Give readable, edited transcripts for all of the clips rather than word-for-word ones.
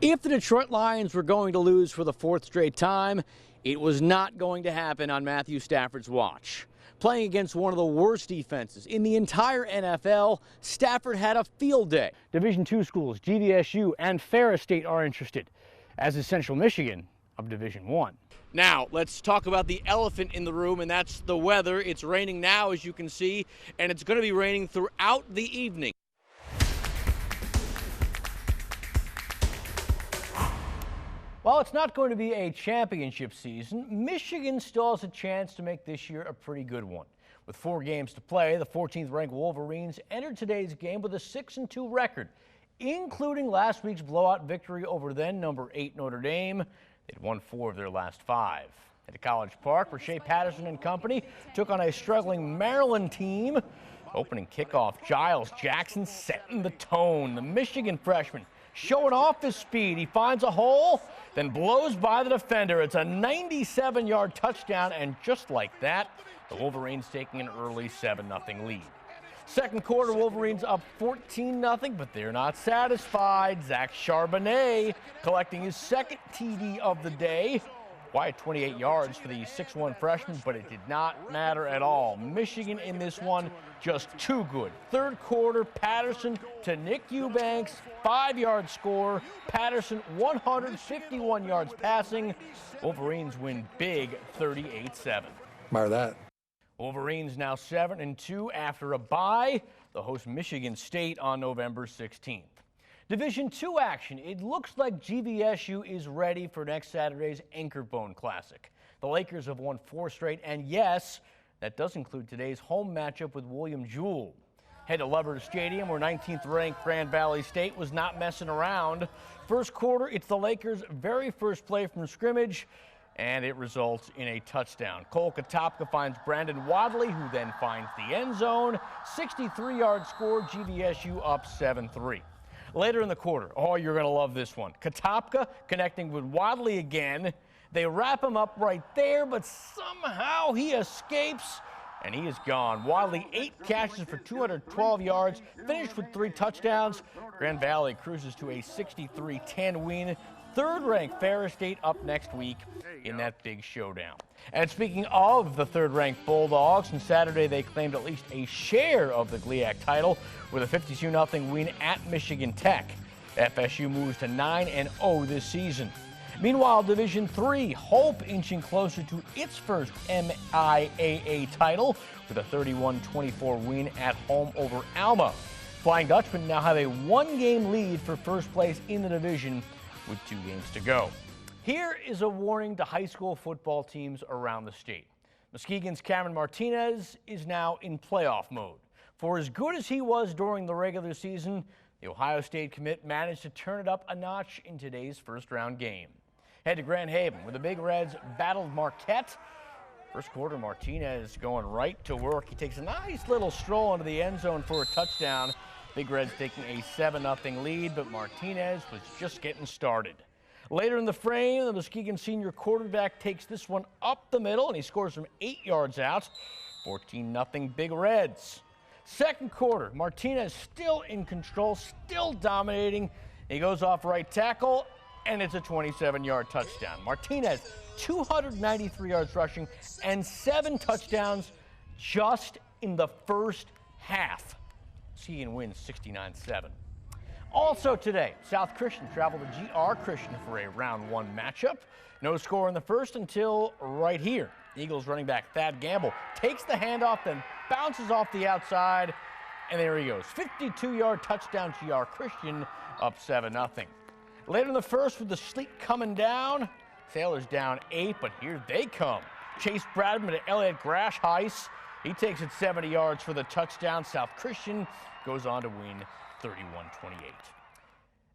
If the Detroit Lions were going to lose for the fourth straight time, it was not going to happen on Matthew Stafford's watch. Playing against one of the worst defenses in the entire NFL, Stafford had a field day. Division II schools GVSU and Ferris State are interested, as is Central Michigan of Division I. Now, let's talk about the elephant in the room, and that's the weather. It's raining now, as you can see, and it's going to be raining throughout the evening. While it's not going to be a championship season, Michigan still has a chance to make this year a pretty good one. With 4 games to play, the 14th-ranked Wolverines entered today's game with a 6-2 record, including last week's blowout victory over then number 8 Notre Dame. They'd won 4 of their last 5. At College Park, where Shea Patterson and company took on a struggling Maryland team. Opening kickoff, Giles Jackson setting the tone. The Michigan freshman showing off his speed. He finds a hole, then blows by the defender. It's a 97-yard touchdown, and just like that, the Wolverines taking an early 7-0 lead. Second quarter, Wolverines up 14-0, but they're not satisfied. Zach Charbonnet collecting his second TD of the day. Wide 28 yards for the 6'1 freshman, but it did not matter at all. Michigan in this one just too good. Third quarter, Patterson to Nick Eubanks, 5-yard score. Patterson 151 yards passing. Wolverines win big 38-7. Admire that. Wolverines now 7-2 after a bye. They'll host Michigan State on November 16th. Division II action. It looks like GVSU is ready for next Saturday's Anchor Bone Classic. The Lakers have won 4 straight, and yes, that does include today's home matchup with William Jewell. Head to Lovers Stadium, where 19th-ranked Grand Valley State was not messing around. First quarter, it's the Lakers' very first play from scrimmage, and it results in a touchdown. Cole Katopka finds Brandon Wadley, who then finds the end zone. 63-yard score, GVSU up 7-3. Later in the quarter, oh, you're going to love this one. Katopka connecting with Wadley again. They wrap him up right there, but somehow he escapes, and he is gone. Wadley, 8 catches for 212 yards, finished with 3 touchdowns. Grand Valley cruises to a 63-10 win. Third-ranked Ferris State up next week in that big showdown. And speaking of the third-ranked Bulldogs, on Saturday they claimed at least a share of the GLIAC title with a 52-0 win at Michigan Tech. FSU moves to 9-0 this season. Meanwhile, Division III, Hope inching closer to its first MIAA title with a 31-24 win at home over Alma. Flying Dutchmen now have a 1-game lead for first place in the division with 2 games to go. Here is a warning to high school football teams around the state. Muskegon's Cameron Martinez is now in playoff mode. For as good as he was during the regular season, the Ohio State commit managed to turn it up a notch in today's first-round game. Head to Grand Haven, where the Big Reds battled Marquette. First quarter, Martinez going right to work. He takes a nice little stroll into the end zone for a touchdown. Big Reds taking a 7-0 lead, but Martinez was just getting started. Later in the frame, the Muskegon senior quarterback takes this one up the middle, and he scores from 8 yards out. 14-0 Big Reds. Second quarter, Martinez still in control, still dominating. He goes off right tackle, and it's a 27-yard touchdown. Martinez, 293 yards rushing and 7 touchdowns just in the first half. Muskegon wins 69-7. Also today, South Christian traveled to GR Christian for a round 1 matchup. No score in the first until right here. Eagles running back Thad Gamble takes the handoff, then bounces off the outside, and there he goes. 52-yard touchdown, GR Christian up 7-0. Later in the first, with the sleet coming down, Sailors down 8, but here they come. Chase Bradman to Elliott Grashheis. He takes it 70 yards for the touchdown. South Christian goes on to win 31-28.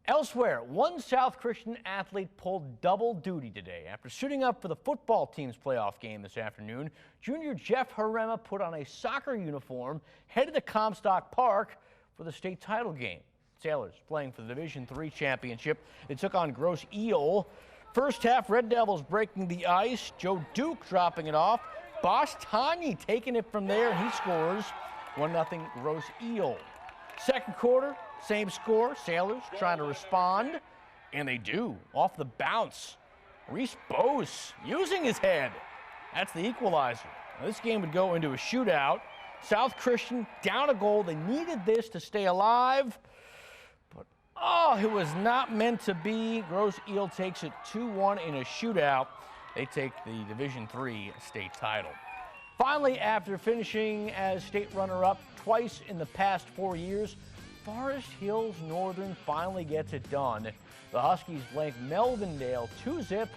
Elsewhere, one South Christian athlete pulled double duty today. After suiting up for the football team's playoff game this afternoon, junior Jeff Harema put on a soccer uniform, headed to Comstock Park for the state title game. Sailors playing for the Division III championship. They took on Grosse. First half, Red Devils breaking the ice. Joe Duke dropping it off. Boss Tanyi taking it from there, and he scores 1-0 Grosse. Second quarter, same score. Sailors trying to respond. And they do, off the bounce. Reese Bose using his head. That's the equalizer. Now, this game would go into a shootout. South Christian down a goal. They needed this to stay alive. But, oh, it was not meant to be. Grosse Eel takes it 2-1 in a shootout. They take the Division III state title. Finally, after finishing as state runner-up twice in the past 4 years, Forest Hills Northern finally gets it done. The Huskies blank Melvindale 2-0 to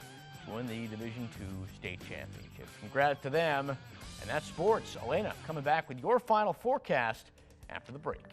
win the Division II state championship. Congrats to them. And that's sports. Elena coming back with your final forecast after the break.